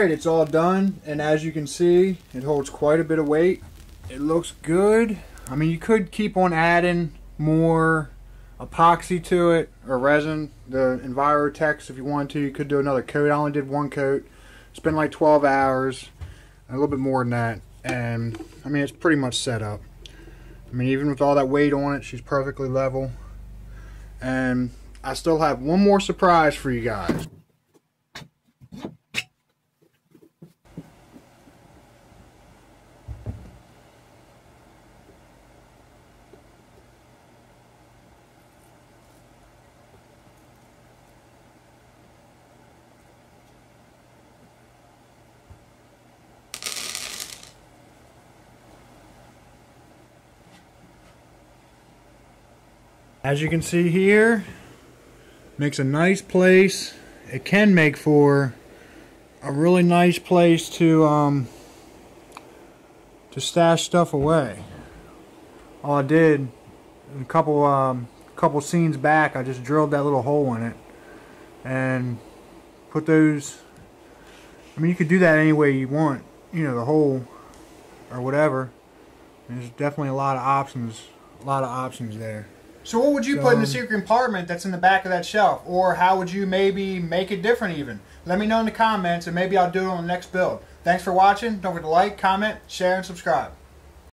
Alright, it's all done, and as you can see, it holds quite a bit of weight. It looks good. I mean, you could keep on adding more epoxy to it, or resin, the Envirotex, if you want to. You could do another coat. I only did one coat. It's been like 12 hours, a little bit more than that, and I mean, it's pretty much set up. I mean, even with all that weight on it, she's perfectly level. And I still have one more surprise for you guys. As you can see here, makes a nice place. It can make for a really nice place to stash stuff away. All I did, a couple scenes back, I just drilled that little hole in it and put those. I mean, you could do that any way you want, you know, the hole or whatever. There's definitely a lot of options there. So what would you put in the secret compartment that's in the back of that shelf? Or how would you maybe make it different even? Let me know in the comments and maybe I'll do it on the next build. Thanks for watching. Don't forget to like, comment, share, and subscribe.